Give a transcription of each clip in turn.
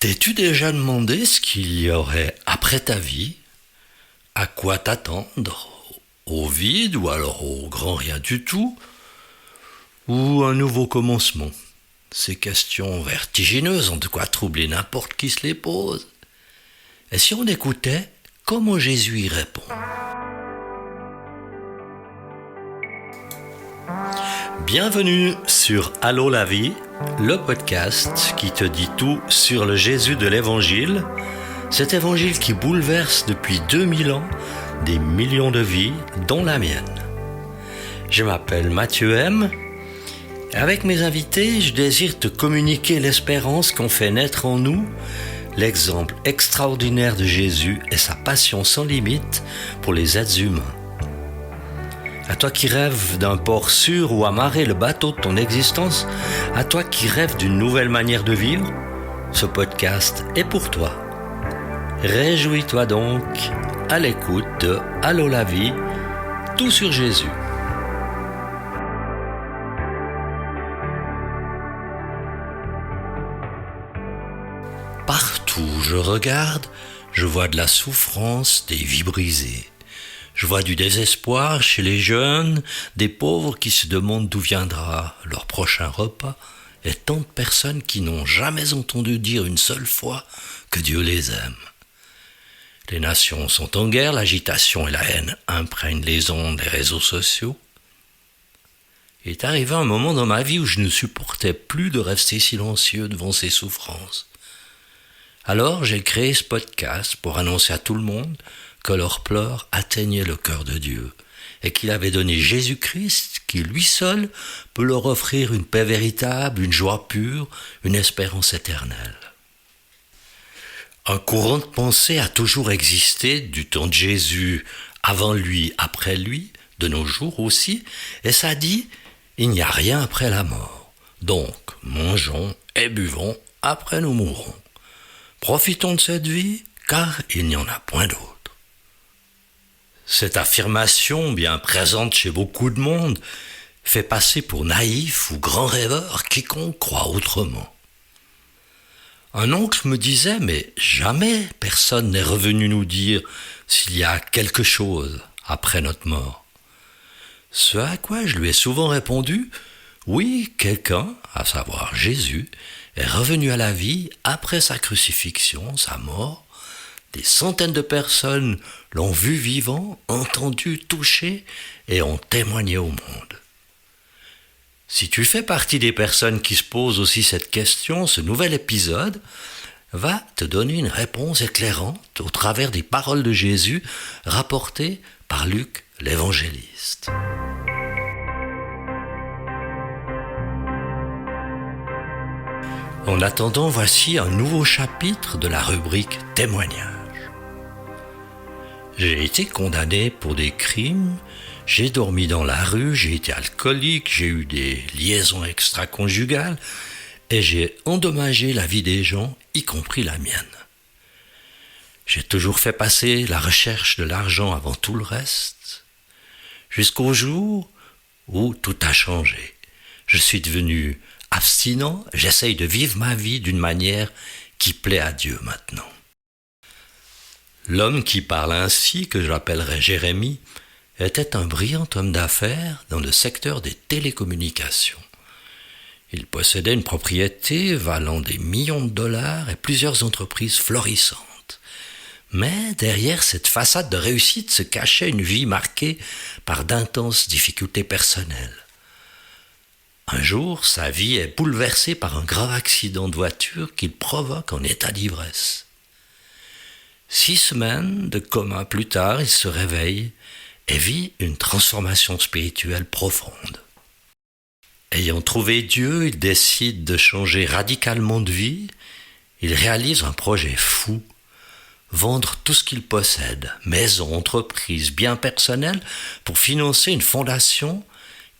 T'es-tu déjà demandé ce qu'il y aurait après ta vie? À quoi t'attendre? Au vide ou alors au grand rien du tout? Ou un nouveau commencement? Ces questions vertigineuses ont de quoi troubler n'importe qui se les pose. Et si on écoutait comment Jésus y répond? Bienvenue sur Allô la vie, le podcast qui te dit tout sur le Jésus de l'Évangile, cet Évangile qui bouleverse depuis 2000 ans des millions de vies, dont la mienne. Je m'appelle Mathieu M. Avec mes invités, je désire te communiquer l'espérance qu'ont fait naître en nous l'exemple extraordinaire de Jésus et sa passion sans limite pour les êtres humains. À toi qui rêves d'un port sûr où amarrer le bateau de ton existence, à toi qui rêves d'une nouvelle manière de vivre, ce podcast est pour toi. Réjouis-toi donc à l'écoute de Allô la vie, tout sur Jésus. Partout où je regarde, je vois de la souffrance, des vies brisées. Je vois du désespoir chez les jeunes, des pauvres qui se demandent d'où viendra leur prochain repas, et tant de personnes qui n'ont jamais entendu dire une seule fois que Dieu les aime. Les nations sont en guerre, l'agitation et la haine imprègnent les ondes des réseaux sociaux. Il est arrivé un moment dans ma vie où je ne supportais plus de rester silencieux devant ces souffrances. Alors j'ai créé ce podcast pour annoncer à tout le monde que leurs pleurs atteignaient le cœur de Dieu et qu'il avait donné Jésus-Christ qui, lui seul, peut leur offrir une paix véritable, une joie pure, une espérance éternelle. Un courant de pensée a toujours existé du temps de Jésus, avant lui, après lui, de nos jours aussi, et ça dit « il n'y a rien après la mort, donc mangeons et buvons, après nous mourrons. Profitons de cette vie, car il n'y en a point d'autre. » Cette affirmation, bien présente chez beaucoup de monde, fait passer pour naïf ou grand rêveur quiconque croit autrement. Un oncle me disait, mais jamais personne n'est revenu nous dire s'il y a quelque chose après notre mort. Ce à quoi je lui ai souvent répondu, oui, quelqu'un, à savoir Jésus, est revenu à la vie après sa crucifixion, sa mort. Des centaines de personnes l'ont vu vivant, entendu, touché et ont témoigné au monde. Si tu fais partie des personnes qui se posent aussi cette question, ce nouvel épisode va te donner une réponse éclairante au travers des paroles de Jésus rapportées par Luc l'évangéliste. En attendant, voici un nouveau chapitre de la rubrique témoignages. J'ai été condamné pour des crimes, j'ai dormi dans la rue, j'ai été alcoolique, j'ai eu des liaisons extra-conjugales et j'ai endommagé la vie des gens, y compris la mienne. J'ai toujours fait passer la recherche de l'argent avant tout le reste, jusqu'au jour où tout a changé. Je suis devenu abstinent, j'essaye de vivre ma vie d'une manière qui plaît à Dieu maintenant. L'homme qui parle ainsi, que j'appellerais Jérémie, était un brillant homme d'affaires dans le secteur des télécommunications. Il possédait une propriété valant des millions de dollars et plusieurs entreprises florissantes. Mais derrière cette façade de réussite se cachait une vie marquée par d'intenses difficultés personnelles. Un jour, sa vie est bouleversée par un grave accident de voiture qu'il provoque en état d'ivresse. 6 semaines de coma plus tard, il se réveille et vit une transformation spirituelle profonde. Ayant trouvé Dieu, il décide de changer radicalement de vie. Il réalise un projet fou, vendre tout ce qu'il possède, maison, entreprise, biens personnels, pour financer une fondation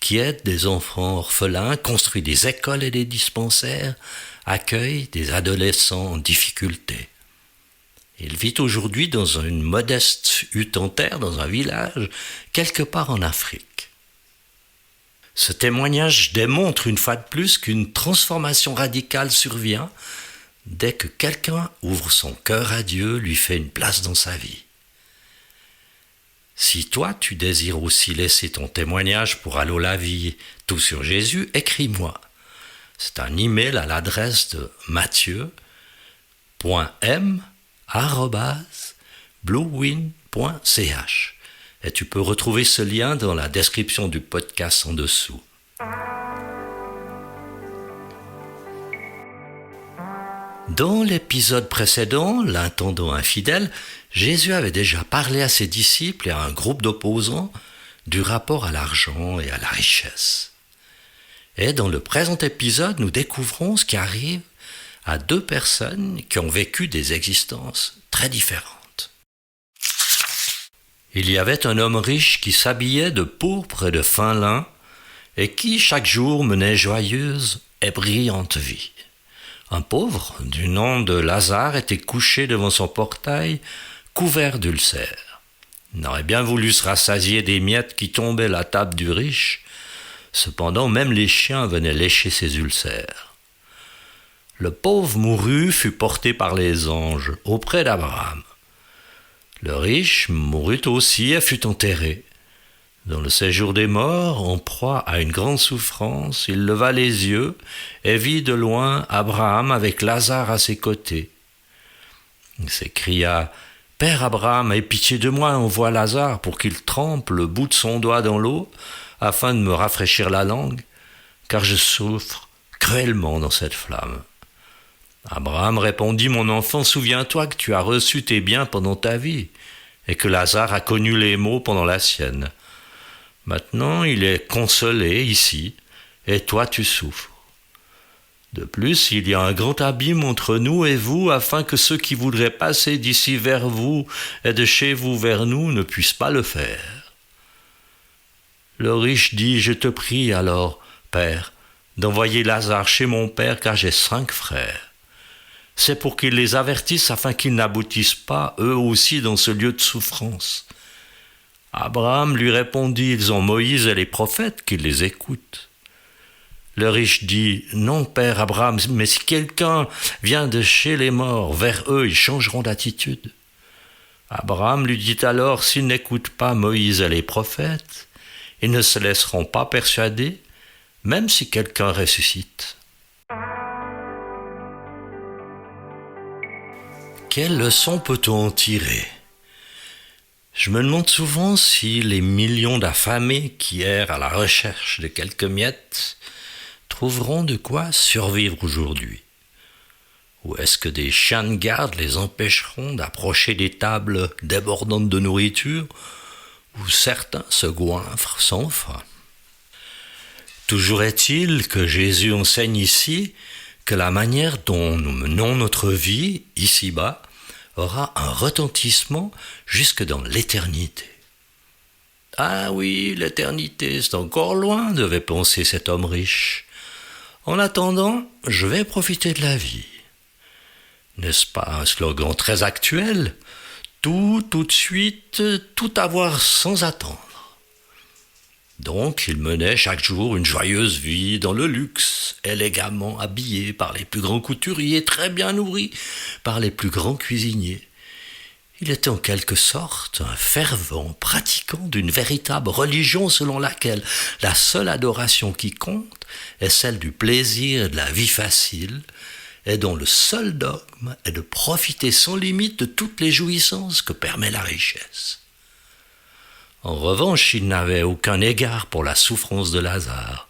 qui aide des enfants orphelins, construit des écoles et des dispensaires, accueille des adolescents en difficulté. Il vit aujourd'hui dans une modeste hutte en terre, dans un village, quelque part en Afrique. Ce témoignage démontre une fois de plus qu'une transformation radicale survient dès que quelqu'un ouvre son cœur à Dieu, lui fait une place dans sa vie. Si toi, tu désires aussi laisser ton témoignage pour Allô la vie, tout sur Jésus, écris-moi. C'est un email à l'adresse de mathieu.m@bluewin.ch et tu peux retrouver ce lien dans la description du podcast en dessous. Dans l'épisode précédent, l'intendant infidèle, Jésus avait déjà parlé à ses disciples et à un groupe d'opposants du rapport à l'argent et à la richesse. Et dans le présent épisode, nous découvrons ce qui arrive à deux personnes qui ont vécu des existences très différentes. Il y avait un homme riche qui s'habillait de pourpre et de fin lin et qui chaque jour menait joyeuse et brillante vie. Un pauvre, du nom de Lazare, était couché devant son portail, couvert d'ulcères. Il aurait bien voulu se rassasier des miettes qui tombaient à la table du riche. Cependant, même les chiens venaient lécher ses ulcères. Le pauvre mourut, fut porté par les anges auprès d'Abraham. Le riche mourut aussi et fut enterré. Dans le séjour des morts, en proie à une grande souffrance, il leva les yeux et vit de loin Abraham avec Lazare à ses côtés. Il s'écria « Père Abraham, aie pitié de moi, envoie Lazare pour qu'il trempe le bout de son doigt dans l'eau, afin de me rafraîchir la langue, car je souffre cruellement dans cette flamme. » Abraham répondit « Mon enfant, souviens-toi que tu as reçu tes biens pendant ta vie, et que Lazare a connu les maux pendant la sienne. Maintenant, il est consolé ici, et toi tu souffres. De plus, il y a un grand abîme entre nous et vous, afin que ceux qui voudraient passer d'ici vers vous et de chez vous vers nous ne puissent pas le faire. » Le riche dit « Je te prie alors, Père, d'envoyer Lazare chez mon père, car j'ai 5 frères. C'est pour qu'ils les avertissent afin qu'ils n'aboutissent pas, eux aussi, dans ce lieu de souffrance. » Abraham lui répondit « Ils ont Moïse et les prophètes qui les écoutent. » Le riche dit « Non, Père Abraham, mais si quelqu'un vient de chez les morts, vers eux, ils changeront d'attitude. » Abraham lui dit alors « S'ils n'écoutent pas Moïse et les prophètes, ils ne se laisseront pas persuader, même si quelqu'un ressuscite. » Quelle leçon peut-on en tirer ? Je me demande souvent si les millions d'affamés qui errent à la recherche de quelques miettes trouveront de quoi survivre aujourd'hui. Ou est-ce que des chiens de garde les empêcheront d'approcher des tables débordantes de nourriture où certains se goinfrent sans fin? Toujours est-il que Jésus enseigne ici que la manière dont nous menons notre vie ici-bas aura un retentissement jusque dans l'éternité. Ah oui, l'éternité, c'est encore loin, devait penser cet homme riche. En attendant, je vais profiter de la vie. N'est-ce pas un slogan très actuel ? Tout de suite, tout avoir sans attendre. Donc, il menait chaque jour une joyeuse vie dans le luxe, élégamment habillé par les plus grands couturiers, très bien nourri par les plus grands cuisiniers. Il était en quelque sorte un fervent pratiquant d'une véritable religion selon laquelle la seule adoration qui compte est celle du plaisir et de la vie facile, et dont le seul dogme est de profiter sans limite de toutes les jouissances que permet la richesse. En revanche, il n'avait aucun égard pour la souffrance de Lazare.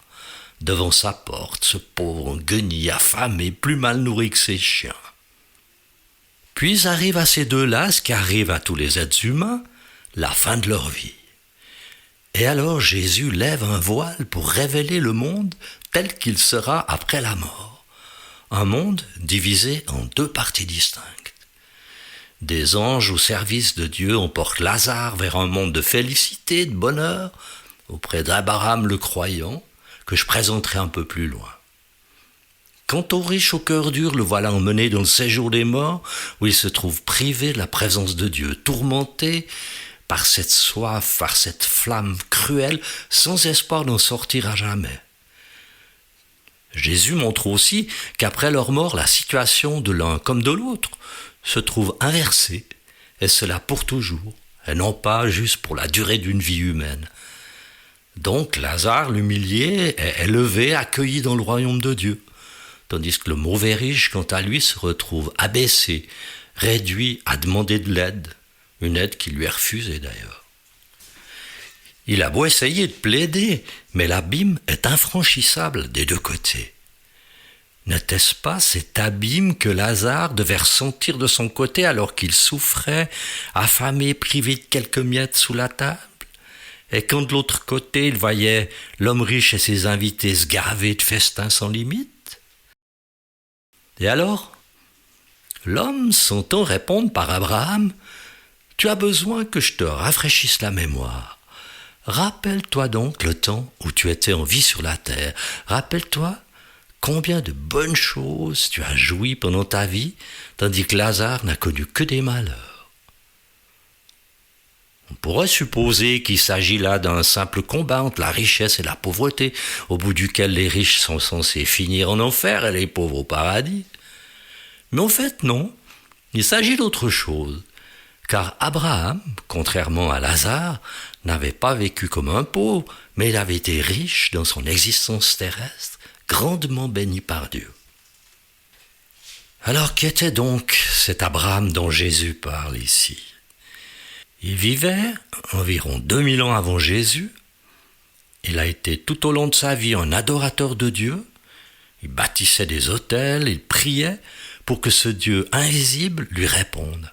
Devant sa porte, ce pauvre guenille affamé, plus mal nourri que ses chiens. Puis arrive à ces deux-là ce qui arrive à tous les êtres humains, la fin de leur vie. Et alors Jésus lève un voile pour révéler le monde tel qu'il sera après la mort. Un monde divisé en 2 parties distinctes. Des anges au service de Dieu emportent Lazare vers un monde de félicité, de bonheur, auprès d'Abraham le croyant, que je présenterai un peu plus loin. Quant au riche au cœur dur, le voilà emmené dans le séjour des morts, où il se trouve privé de la présence de Dieu, tourmenté par cette soif, par cette flamme cruelle, sans espoir d'en sortir à jamais. Jésus montre aussi qu'après leur mort, la situation de l'un comme de l'autre se trouve inversée, et cela pour toujours, et non pas juste pour la durée d'une vie humaine. Donc Lazare, l'humilié, est élevé, accueilli dans le royaume de Dieu, tandis que le mauvais riche, quant à lui, se retrouve abaissé, réduit à demander de l'aide, une aide qui lui est refusée d'ailleurs. Il a beau essayer de plaider, mais l'abîme est infranchissable des deux côtés. N'était-ce pas cet abîme que Lazare devait ressentir de son côté alors qu'il souffrait, affamé, privé de quelques miettes sous la table? Et quand de l'autre côté il voyait l'homme riche et ses invités se gaver de festins sans limite? Et alors, l'homme s'entend répondre par Abraham: « Tu as besoin que je te rafraîchisse la mémoire. Rappelle-toi donc le temps où tu étais en vie sur la terre. Rappelle-toi combien de bonnes choses tu as joui pendant ta vie, tandis que Lazare n'a connu que des malheurs. » On pourrait supposer qu'il s'agit là d'un simple combat entre la richesse et la pauvreté, au bout duquel les riches sont censés finir en enfer et les pauvres au paradis. Mais en fait, non, il s'agit d'autre chose. Car Abraham, contrairement à Lazare, n'avait pas vécu comme un pauvre, mais il avait été riche dans son existence terrestre, grandement béni par Dieu. Alors qui était donc cet Abraham dont Jésus parle ici? Il vivait environ 2000 ans avant Jésus. Il a été tout au long de sa vie un adorateur de Dieu. Il bâtissait des autels, il priait pour que ce Dieu invisible lui réponde.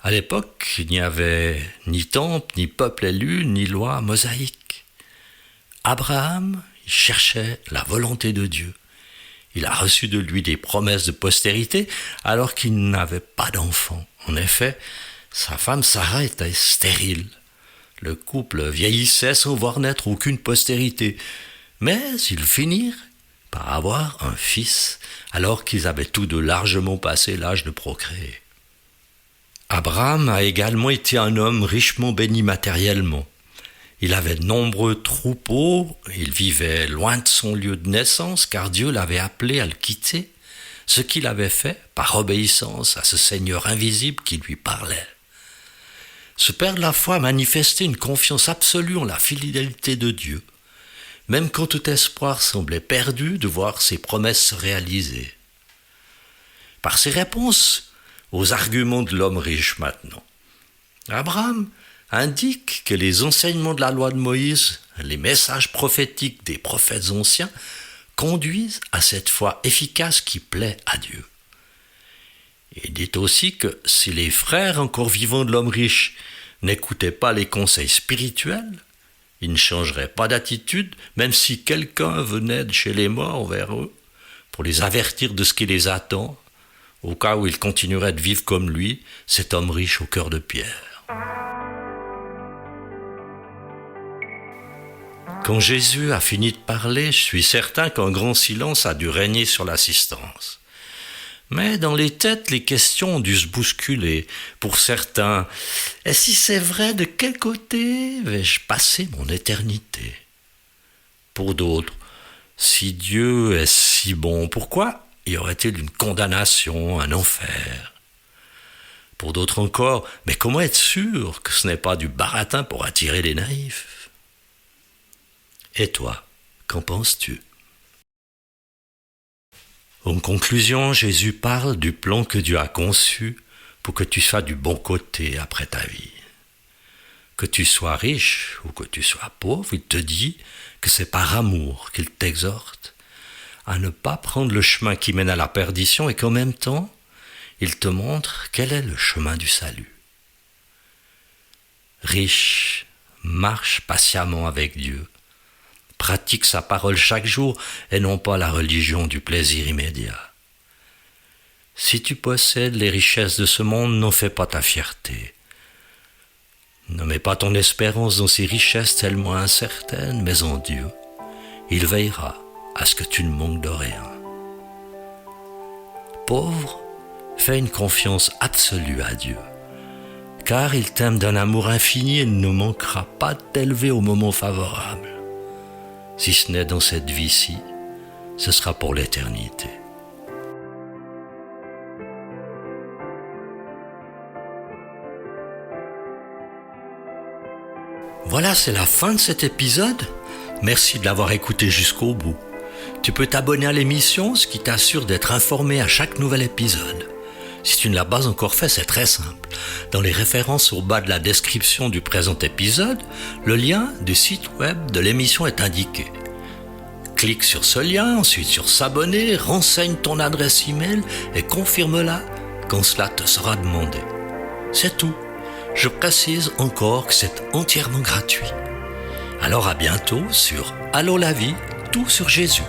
À l'époque, il n'y avait ni temple, ni peuple élu, ni loi mosaïque. Abraham, il cherchait la volonté de Dieu. Il a reçu de lui des promesses de postérité alors qu'il n'avait pas d'enfant. En effet, sa femme Sarah était stérile. Le couple vieillissait sans voir naître aucune postérité. Mais ils finirent par avoir un fils alors qu'ils avaient tous deux largement passé l'âge de procréer. Abraham a également été un homme richement béni matériellement. Il avait de nombreux troupeaux, il vivait loin de son lieu de naissance car Dieu l'avait appelé à le quitter, ce qu'il avait fait par obéissance à ce Seigneur invisible qui lui parlait. Ce père de la foi manifestait une confiance absolue en la fidélité de Dieu, même quand tout espoir semblait perdu de voir ses promesses se réaliser. Par ses réponses aux arguments de l'homme riche maintenant, Abraham indique que les enseignements de la loi de Moïse, les messages prophétiques des prophètes anciens, conduisent à cette foi efficace qui plaît à Dieu. Il dit aussi que si les frères encore vivants de l'homme riche n'écoutaient pas les conseils spirituels, ils ne changeraient pas d'attitude, même si quelqu'un venait de chez les morts vers eux, pour les avertir de ce qui les attend, au cas où ils continueraient de vivre comme lui, cet homme riche au cœur de pierre. Quand Jésus a fini de parler, je suis certain qu'un grand silence a dû régner sur l'assistance. Mais dans les têtes, les questions ont dû se bousculer. Pour certains, et si c'est vrai, de quel côté vais-je passer mon éternité? Pour d'autres, si Dieu est si bon, pourquoi y aurait-il une condamnation, un enfer? Pour d'autres encore, mais comment être sûr que ce n'est pas du baratin pour attirer les naïfs? Et toi, qu'en penses-tu? En conclusion, Jésus parle du plan que Dieu a conçu pour que tu sois du bon côté après ta vie. Que tu sois riche ou que tu sois pauvre, il te dit que c'est par amour qu'il t'exhorte à ne pas prendre le chemin qui mène à la perdition et qu'en même temps, il te montre quel est le chemin du salut. Riche, marche patiemment avec Dieu. Pratique sa parole chaque jour et non pas la religion du plaisir immédiat. Si tu possèdes les richesses de ce monde, n'en fais pas ta fierté. Ne mets pas ton espérance dans ces richesses tellement incertaines, mais en Dieu. Il veillera à ce que tu ne manques de rien. Pauvre, fais une confiance absolue à Dieu, car il t'aime d'un amour infini et ne manquera pas de t'élever au moment favorable. Si ce n'est dans cette vie-ci, ce sera pour l'éternité. Voilà, c'est la fin de cet épisode. Merci de l'avoir écouté jusqu'au bout. Tu peux t'abonner à l'émission, ce qui t'assure d'être informé à chaque nouvel épisode. Si tu ne l'as pas encore fait, c'est très simple. Dans les références au bas de la description du présent épisode, le lien du site web de l'émission est indiqué. Clique sur ce lien, ensuite sur s'abonner, renseigne ton adresse email et confirme-la quand cela te sera demandé. C'est tout. Je précise encore que c'est entièrement gratuit. Alors à bientôt sur Allô la vie, tout sur Jésus.